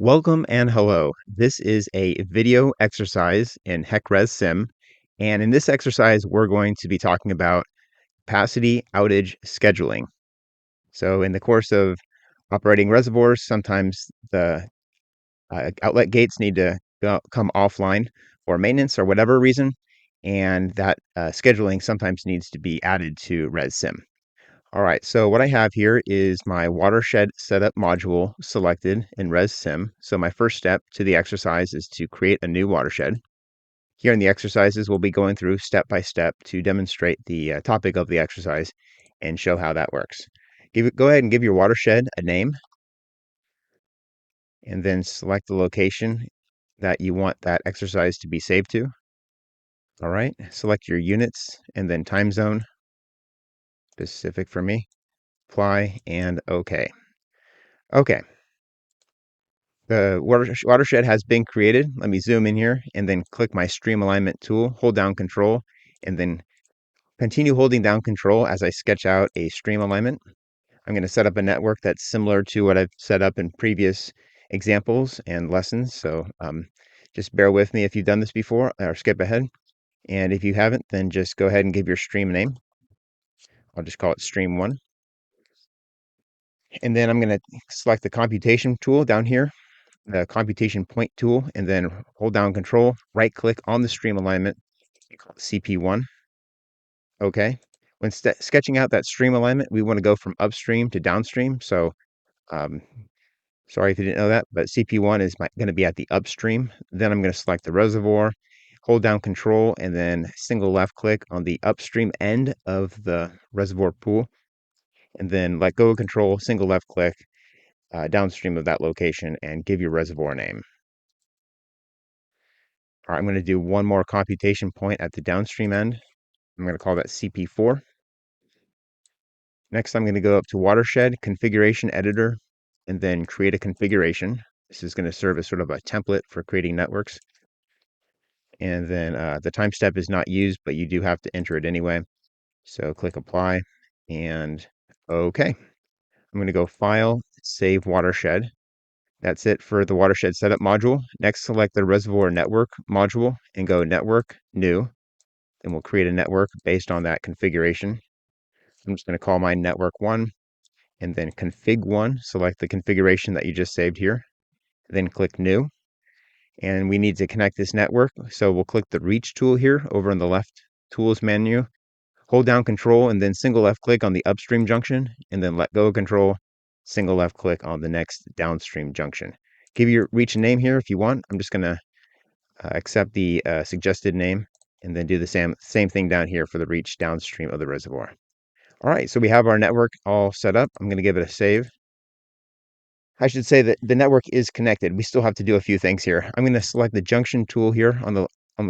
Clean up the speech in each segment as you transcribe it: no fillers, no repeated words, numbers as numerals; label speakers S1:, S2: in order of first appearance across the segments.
S1: Welcome and hello. This is a video exercise in HEC ResSim. And in this exercise, we're going to be talking about capacity outage scheduling. So in the course of operating reservoirs, sometimes the outlet gates need to come offline for maintenance or whatever reason. And that scheduling sometimes needs to be added to ResSim. All right, so what I have here is my watershed setup module selected in ResSim. So my first step to the exercise is to create a new watershed. Here in the exercises, we'll be going through step by step to demonstrate the topic of the exercise and show how that works. Go ahead and give your watershed a name and then select the location that you want that exercise to be saved to. All right, select your units and then time zone, specific for me, apply, and OK. Okay. The watershed has been created. Let me zoom in here and then click my stream alignment tool, hold down control, and then continue holding down control as I sketch out a stream alignment. I'm going to set up a network that's similar to what I've set up in previous examples and lessons. So just bear with me if you've done this before or skip ahead. And if you haven't, then just go ahead and give your stream a name. I'll just call it stream 1. And then I'm going to select the computation tool down here, the computation point tool, and then hold down control, right click on the stream alignment, call it CP1. Okay. When sketching out that stream alignment, we want to go from upstream to downstream. So um, sorry if you didn't know that, but CP1 is going to be at the upstream. Then I'm going to select the reservoir, hold down control, and then single left click on the upstream end of the reservoir pool. And then let go of control, single left click downstream of that location and give your reservoir name. All right, I'm going to do one more computation point at the downstream end. I'm going to call that CP4. Next, I'm going to go up to Watershed, Configuration Editor, and then create a configuration. This is going to serve as sort of a template for creating networks. And then the time step is not used, but you do have to enter it anyway. So click Apply and OK. I'm going to go File, Save Watershed. That's it for the Watershed Setup module. Next, select the Reservoir Network module and go Network, New. And we'll create a network based on that configuration. I'm just going to call mine Network 1 and then Config 1. Select the configuration that you just saved here. Then click New. And we need to connect this network. So we'll click the Reach tool here over in the left Tools menu. Hold down Control and then single left click on the upstream junction and then let go of Control. Single left click on the next downstream junction. Give your Reach a name here if you want. I'm just going to accept the suggested name and then do the same thing down here for the Reach downstream of the reservoir. All right, so we have our network all set up. I'm going to give it a save. I should say that the network is connected. We still have to do a few things here. I'm going to select the junction tool here on the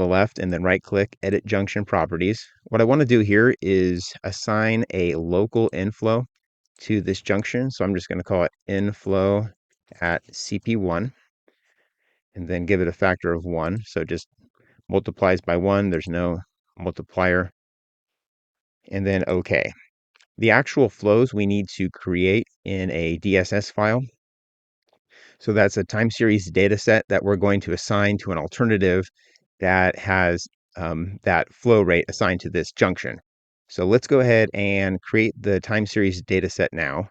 S1: left and then right click edit junction properties. What I want to do here is assign a local inflow to this junction. So I'm just going to call it inflow at CP1 and then give it a factor of 1. So it just multiplies by 1. There's no multiplier. And then OK. The actual flows we need to create in a DSS file. So that's a time series data set that we're going to assign to an alternative that has that flow rate assigned to this junction. So let's go ahead and create the time series data set now,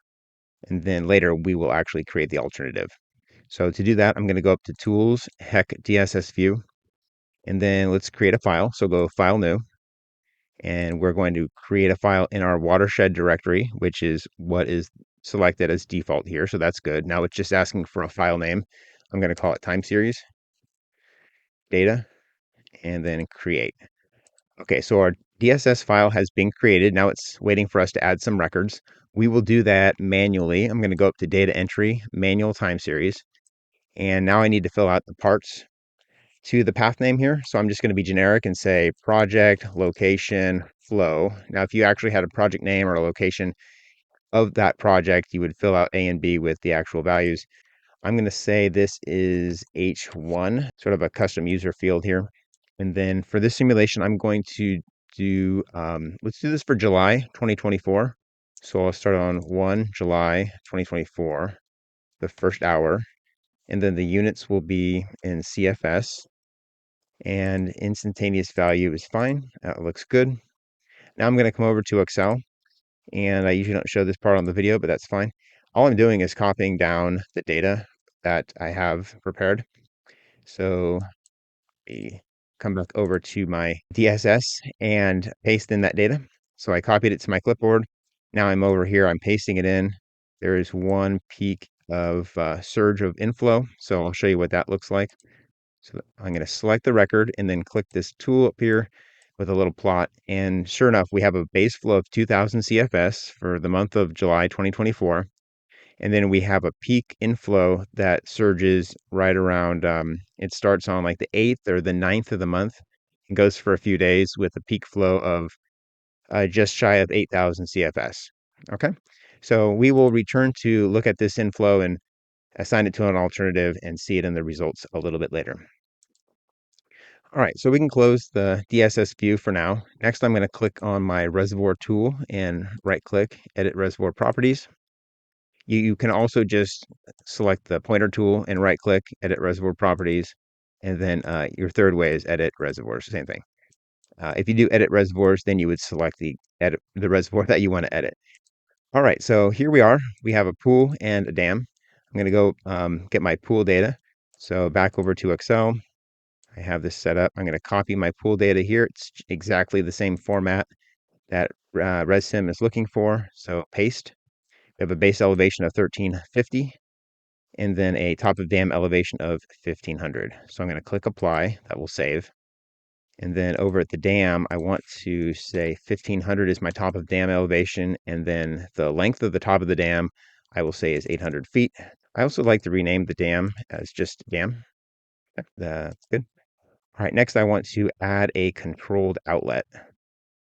S1: and then later we will actually create the alternative. So to do that, I'm going to go up to Tools, HEC DSS View, and then let's create a file. So go File New, and we're going to create a file in our watershed directory, which is what is selected as default here. So that's good. Now it's just asking for a file name. I'm going to call it time series data and then create. Okay, so our DSS file has been created. Now it's waiting for us to add some records. We will do that manually. I'm going to go up to data entry, manual time series. And now I need to fill out the parts to the path name here. So I'm just going to be generic and say project, location, flow. Now, if you actually had a project name or a location of that project, you would fill out A and B with the actual values. I'm going to say this is H1, sort of a custom user field here. And then for this simulation, I'm going to do, let's do this for July 2024. So I'll start on 1 July 2024, the first hour. and then the units will be in CFS, and instantaneous value is fine. That looks good. Now I'm going to come over to Excel, and I usually don't show this part on the video, but that's fine. All I'm doing is copying down the data that I have prepared. So we come back over to my DSS and paste in that data. So I copied it to my clipboard. Now I'm over here, I'm pasting it in. There is one peak of surge of inflow. So I'll show you what that looks like. So I'm going to select the record and then click this tool up here with a little plot. And sure enough, we have a base flow of 2000 CFS for the month of July 2024. And then we have a peak inflow that surges right around, it starts on like the 8th or the 9th of the month and goes for a few days with a peak flow of just shy of 8,000 CFS. Okay. So we will return to look at this inflow and assign it to an alternative and see it in the results a little bit later. All right, so we can close the DSS view for now. Next, I'm going to click on my reservoir tool and right click, edit reservoir properties. You can also just select the pointer tool and right click, edit reservoir properties. And then your third way is edit reservoirs, same thing. If you do edit reservoirs, then you would select the reservoir that you want to edit. All right, so here we are. We have a pool and a dam. I'm going to go get my pool data. So back over to Excel. I have this set up. I'm going to copy my pool data here. It's exactly the same format that ResSim is looking for. So paste. We have a base elevation of 1350 and then a top of dam elevation of 1500. So I'm going to click apply. That will save. And then over at the dam, I want to say 1500 is my top of dam elevation. And then the length of the top of the dam, I will say is 800 feet. I also like to rename the dam as just dam. That's good. All right, next I want to add a controlled outlet.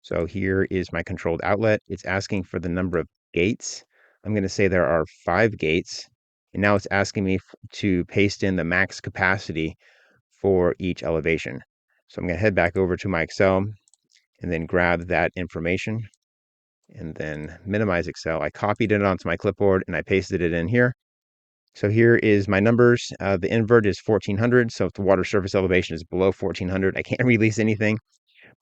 S1: So here is my controlled outlet. It's asking for the number of gates. I'm going to say there are 5 gates. And now it's asking me to paste in the max capacity for each elevation. So I'm going to head back over to my Excel and then grab that information and then minimize Excel. I copied it onto my clipboard and I pasted it in here. So here is my numbers. The invert is 1400. So if the water surface elevation is below 1400, I can't release anything.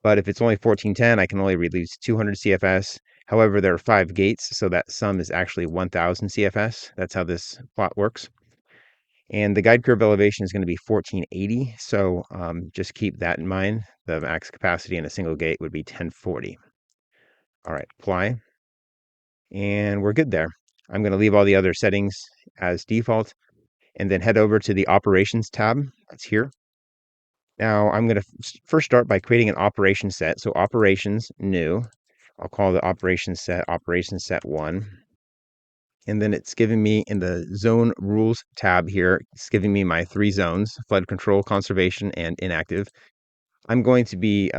S1: But if it's only 1410, I can only release 200 CFS. However, there are 5 gates, so that sum is actually 1000 CFS. That's how this plot works. And the guide curve elevation is going to be 1480. So just keep that in mind. The max capacity in a single gate would be 1040. All right, apply. And we're good there. I'm going to leave all the other settings as default and then head over to the operations tab. That's here. Now I'm going to first start by creating an operation set. So operations new. I'll call the operation set 1. And then it's giving me in the zone rules tab here, it's giving me my 3 zones: flood control, conservation, and inactive. I'm going to be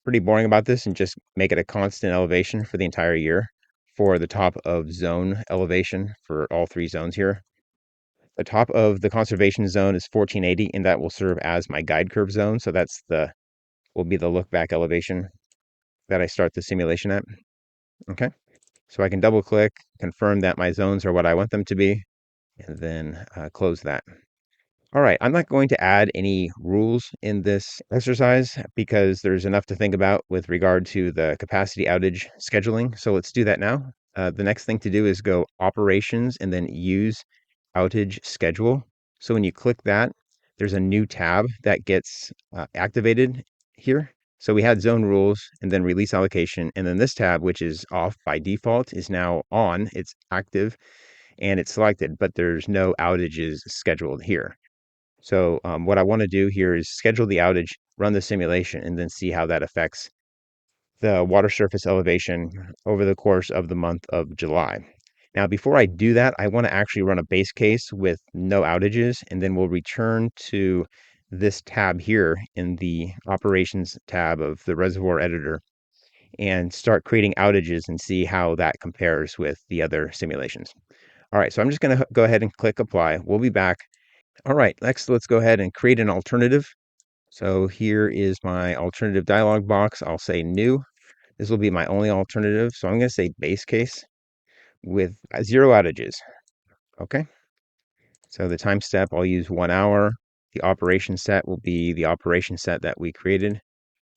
S1: pretty boring about this and just make it a constant elevation for the entire year for the top of zone elevation for all 3 zones here. The top of the conservation zone is 1480, and that will serve as my guide curve zone. So that's will be the look back elevation that I start the simulation at. Okay. So I can double click, confirm that my zones are what I want them to be, and then close that. All right, I'm not going to add any rules in this exercise because there's enough to think about with regard to the capacity outage scheduling. So let's do that now. The next thing to do is go operations and then use outage schedule. So when you click that, there's a new tab that gets activated here. So we had zone rules and then release allocation. And then this tab, which is off by default, is now on. It's active and it's selected, but there's no outages scheduled here. So what I want to do here is schedule the outage, run the simulation, and then see how that affects the water surface elevation over the course of the month of July. Now, before I do that, I want to actually run a base case with no outages, and then we'll return to this tab here in the operations tab of the reservoir editor and start creating outages and see how that compares with the other simulations. All right, so I'm just going to go ahead and click apply. We'll be back. All right, next let's go ahead and create an alternative. So here is my alternative dialog box. I'll say new. This will be my only alternative. So I'm going to say base case with 0 outages. Okay. So the time step, I'll use 1 hour. The operation set will be the operation set that we created.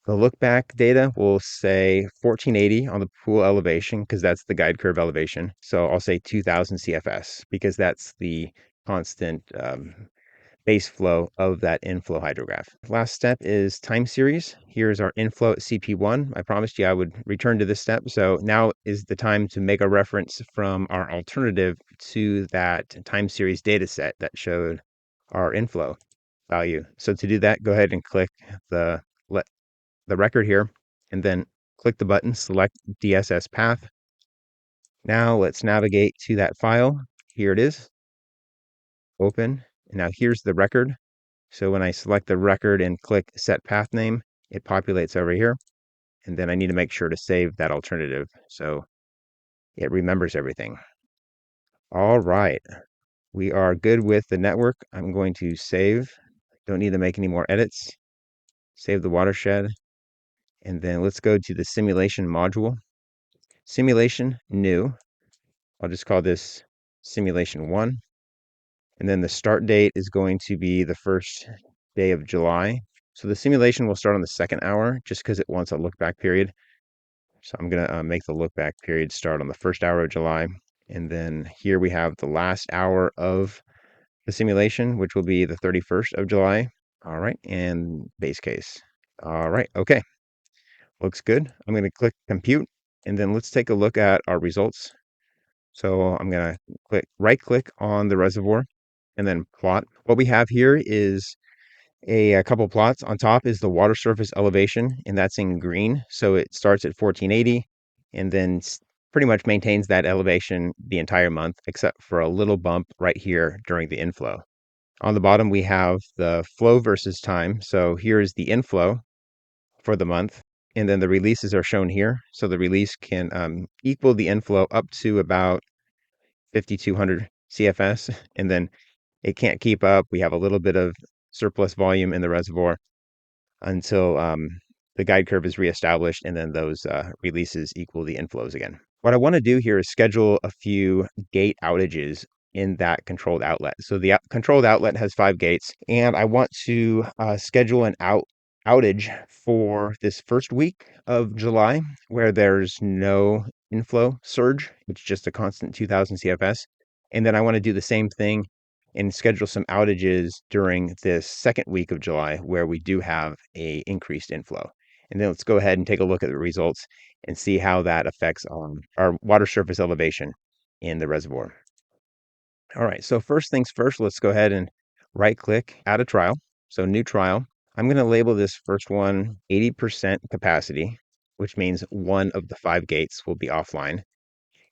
S1: The look back data will say 1480 on the pool elevation because that's the guide curve elevation. So I'll say 2000 CFS because that's the constant base flow of that inflow hydrograph. Last step is time series. Here's our inflow at CP1. I promised you I would return to this step. So now is the time to make a reference from our alternative to that time series data set that showed our inflow value. So to do that, go ahead and click the record here, and then click the button, select DSS path. Now let's navigate to that file. Here it is, open. And now here's the record. So when I select the record and click set path name, it populates over here. And then I need to make sure to save that alternative so it remembers everything. All right, we are good with the network. I'm going to save. Don't need to make any more edits. Save the watershed. And then let's go to the simulation module. Simulation new. I'll just call this simulation 1. And then the start date is going to be the first day of July. So the simulation will start on the second hour just because it wants a look back period. So I'm going to make the look back period start on the first hour of July. And then here we have the last hour of the simulation, which will be the 31st of July. All right. And base case. All right. Okay. Looks good. I'm going to click compute. And then let's take a look at our results. So I'm going to right click on the reservoir and then plot. What we have here is a couple plots. On top is the water surface elevation, and that's in green. So it starts at 1480 and then pretty much maintains that elevation the entire month, except for a little bump right here during the inflow. On the bottom, we have the flow versus time. So here is the inflow for the month, and then the releases are shown here. So the release can equal the inflow up to about 5,200 CFS, and then it can't keep up. We have a little bit of surplus volume in the reservoir until the guide curve is reestablished, and then those releases equal the inflows again. What I want to do here is schedule a few gate outages in that controlled outlet. So the controlled outlet has 5 gates, and I want to schedule an outage for this first week of July where there's no inflow surge. It's just a constant 2000 CFS. And then I want to do the same thing and schedule some outages during this second week of July where we do have a increased inflow. And then let's go ahead and take a look at the results and see how that affects our water surface elevation in the reservoir. All right, so first things first, let's go ahead and right click, add a trial. So new trial. I'm going to label this first one 80% capacity, which means one of the 5 gates will be offline.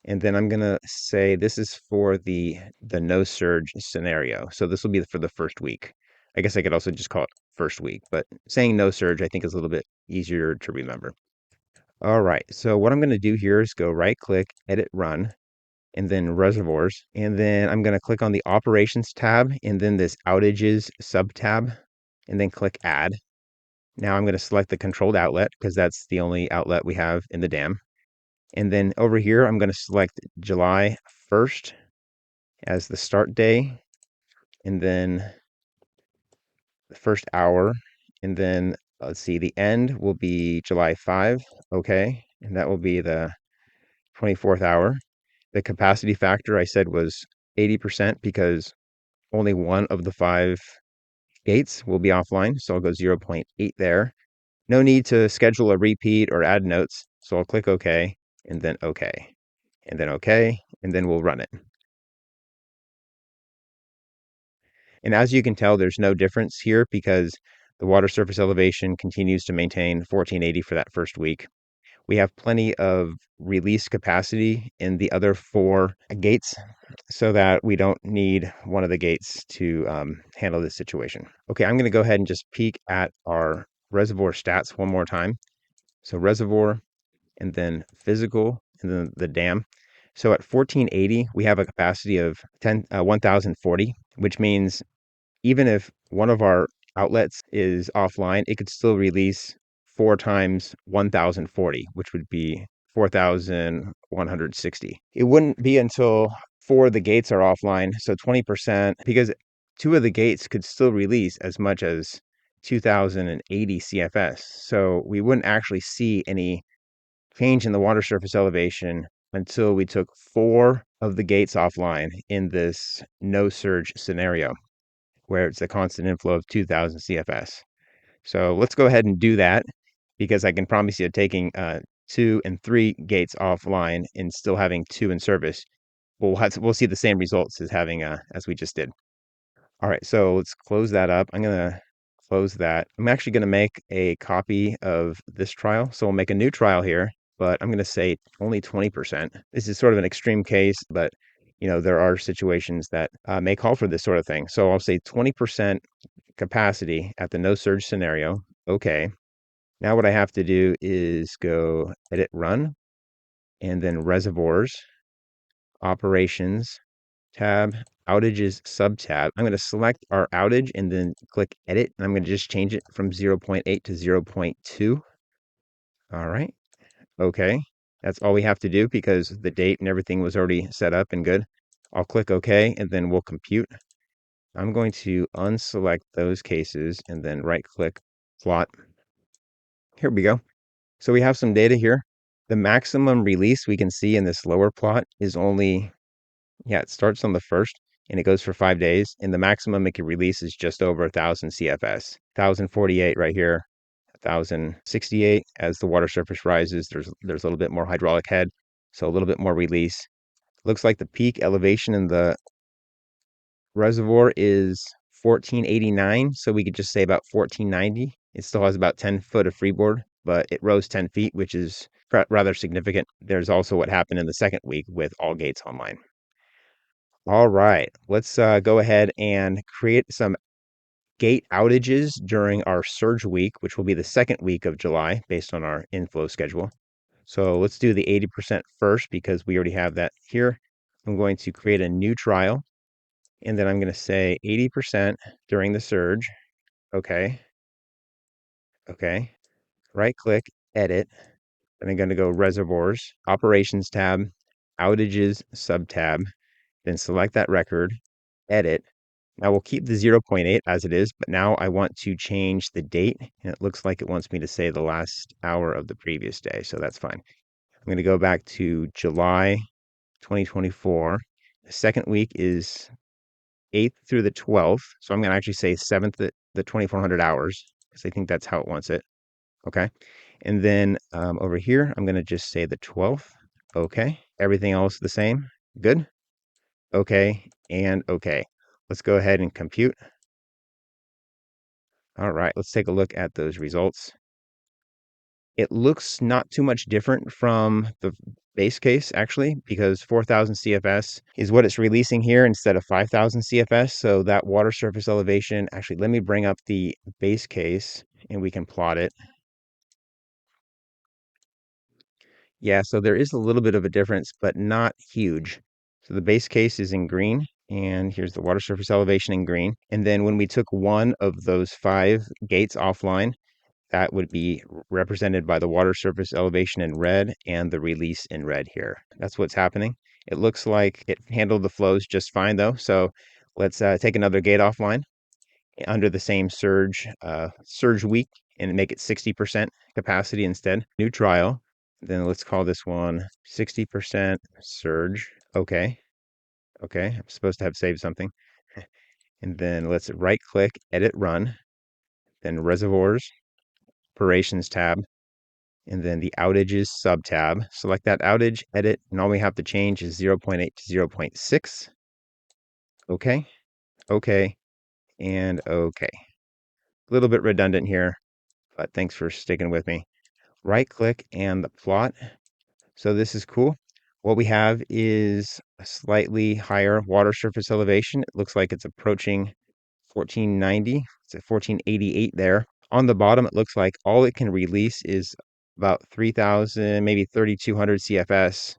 S1: And then I'm going to say this is for the no surge scenario. So this will be for the first week. I guess I could also just call it first week, but saying no surge I think is a little bit easier to remember. All right, so what I'm going to do here is go right click, edit run, and then reservoirs. And then I'm going to click on the operations tab and then this outages sub tab, and then click add. Now I'm going to select the controlled outlet because that's the only outlet we have in the dam. And then over here, I'm going to select July 1st as the start day, and then the first hour. And then let's see, the end will be July 5. Okay. And that will be the 24th hour. The capacity factor I said was 80% because only one of the 5 gates will be offline. So I'll go 0.8 there. No need to schedule a repeat or add notes. So I'll click OK and then OK and then OK, and then we'll run it. And as you can tell, there's no difference here because the water surface elevation continues to maintain 1480 for that first week. We have plenty of release capacity in the other 4 gates so that we don't need one of the gates to handle this situation. Okay, I'm going to go ahead and just peek at our reservoir stats one more time. So reservoir, and then physical, and then the dam. So at 1480, we have a capacity of 1040, which means even if one of our outlets is offline, it could still release 4 times 1040, which would be 4,160. It wouldn't be until 4 of the gates are offline, so 20%, because 2 of the gates could still release as much as 2080 CFS. So we wouldn't actually see any change in the water surface elevation until we took 4 of the gates offline in this no surge scenario, where it's a constant inflow of 2000 CFS. So let's go ahead and do that, because I can promise you taking 2 and 3 gates offline and still having 2 in service, we'll see the same results as having as we just did. All right, so let's close that up. I'm gonna close that. I'm actually gonna make a copy of this trial. So we'll make a new trial here, but I'm gonna say only 20%. This is sort of an extreme case, but there are situations that may call for this sort of thing. So I'll say 20% capacity at the no surge scenario. Okay. Now what I have to do is go edit run, and then reservoirs, operations, tab, outages sub-tab. I'm going to select our outage and then click edit. And I'm going to just change it from 0.8 to 0.2. All right. Okay. That's all we have to do because the date and everything was already set up and good. I'll click OK, and then we'll compute. I'm going to unselect those cases and then right click plot. Here we go. So we have some data here. The maximum release we can see in this lower plot is only, it starts on the 1st and it goes for 5 days. And the maximum it can release is just over 1000 CFS, 1048 right here, 1068. As the water surface rises, there's a little bit more hydraulic head, so a little bit more release. Looks like the peak elevation in the reservoir is 1489, so we could just say about 1490. It still has about 10 foot of freeboard, but it rose 10 feet, which is rather significant. There's also what happened in the second week with all gates online. All right, let's go ahead and create some gate outages during our surge week, which will be the second week of July based on our inflow schedule. So let's do the 80% first because we already have that here. I'm going to create a new trial, and then I'm going to say 80% during the surge. Okay. Okay. Right click, edit. Then I'm going to go reservoirs, operations tab, outages sub tab, then select that record, edit. Now we'll keep the 0.8 as it is, but now I want to change the date. And it looks like it wants me to say the last hour of the previous day. So that's fine. I'm going to go back to July 2024. The second week is 8th through the 12th. So I'm going to actually say 7th at the 2400 hours because I think that's how it wants it. Okay. And then over here, I'm going to just say the 12th. Okay. Everything else the same. Good. Okay. And okay. Let's go ahead and compute. All right. Let's take a look at those results. It looks not too much different from the base case, actually, because 4000 CFS is what it's releasing here instead of 5000 CFS. So that water surface elevation, actually, let me bring up the base case and we can plot it. Yeah, so there is a little bit of a difference, but not huge. So the base case is in green, and here's the water surface elevation in green. And then when we took one of those 5 gates offline, that would be represented by the water surface elevation in red and the release in red here. That's what's happening. It looks like it handled the flows just fine though. So let's take another gate offline under the same surge week and make it 60% capacity instead. New trial. Then let's call this one 60% surge. Okay. Okay. I'm supposed to have saved something. And then let's right click, edit run, then reservoirs, operations tab, and then the outages sub tab. Select that outage, edit, and all we have to change is 0.8 to 0.6. Okay. Okay. And okay. A little bit redundant here, but thanks for sticking with me. Right click and the plot. So this is cool. What we have is a slightly higher water surface elevation. It looks like it's approaching 1490. It's at 1488 there. On the bottom, it looks like all it can release is about 3000, maybe 3200 CFS.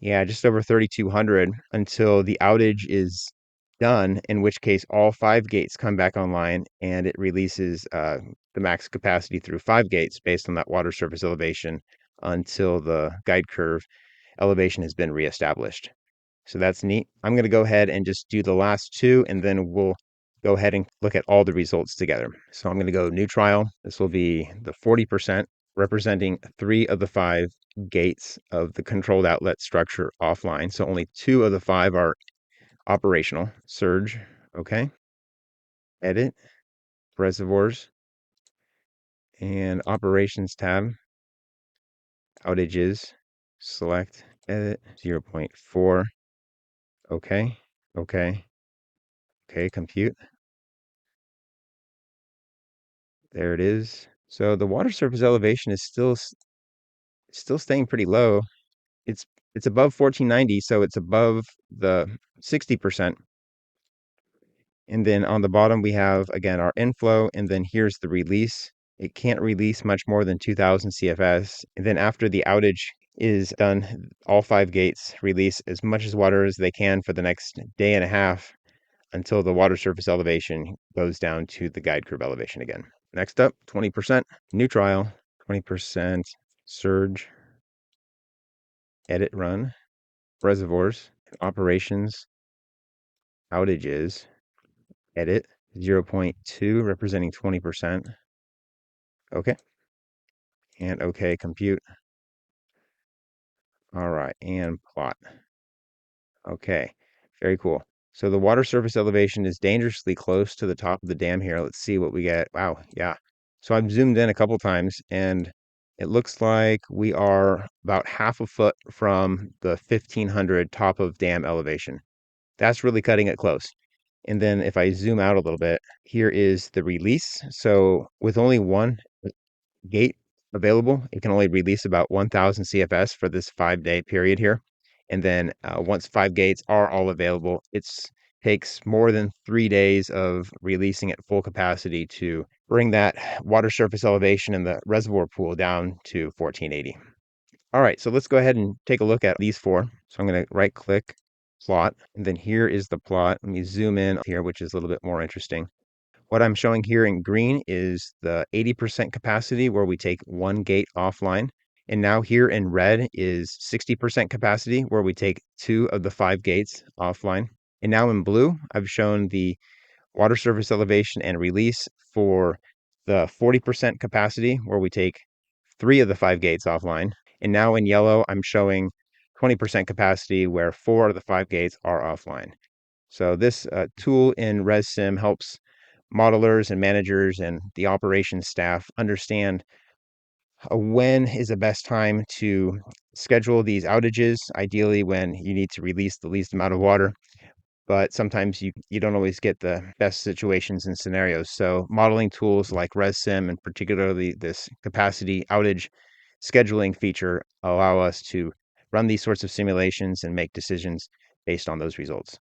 S1: Yeah, just over 3200 until the outage is done, in which case all 5 gates come back online and it releases the max capacity through 5 gates based on that water surface elevation until the guide curve elevation has been reestablished. So that's neat. I'm going to go ahead and just do the last two, and then we'll go ahead and look at all the results together. So I'm going to go new trial. This will be the 40%, representing 3 of the 5 gates of the controlled outlet structure offline. So only 2 of the 5 are operational. Surge, okay. Edit, reservoirs, and operations tab. Outages, select, edit, 0.4. Okay, okay, okay, compute. There it is. So the water surface elevation is still staying pretty low. It's it's above 1490, so it's above the 60%. And then on the bottom we have again our inflow, and then here's the release. It can't release much more than 2000 CFS. And then after the outage is done, all 5 gates release as much as water as they can for the next day and a half until the water surface elevation goes down to the guide curve elevation again. Next up, 20%, new trial, 20% surge, edit run, reservoirs, operations, outages, edit, 0.2 representing 20%. Okay. And okay, compute. All right, and plot. Okay, very cool. So the water surface elevation is dangerously close to the top of the dam here. Let's see what we get. Wow, yeah. So I've zoomed in a couple times, and it looks like we are about half a foot from the 1500 top of dam elevation. That's really cutting it close. And then if I zoom out a little bit, here is the release. So with only one gate available, it can only release about 1000 CFS for this 5-day period here. And then once 5 gates are all available, it takes more than 3 days of releasing at full capacity to bring that water surface elevation in the reservoir pool down to 1480. All right, so let's go ahead and take a look at these 4. So I'm going to right click, plot, and then here is the plot. Let me zoom in here, which is a little bit more interesting. What I'm showing here in green is the 80% capacity where we take 1 gate offline. And now here in red is 60% capacity where we take 2 of the 5 gates offline. And now in blue, I've shown the water surface elevation and release for the 40% capacity where we take 3 of the 5 gates offline. And now in yellow, I'm showing 20% capacity where 4 of the 5 gates are offline. So this tool in ResSim helps modelers and managers and the operations staff understand when is the best time to schedule these outages, ideally when you need to release the least amount of water. But sometimes you don't always get the best situations and scenarios. So modeling tools like ResSim and particularly this capacity outage scheduling feature allow us to run these sorts of simulations and make decisions based on those results.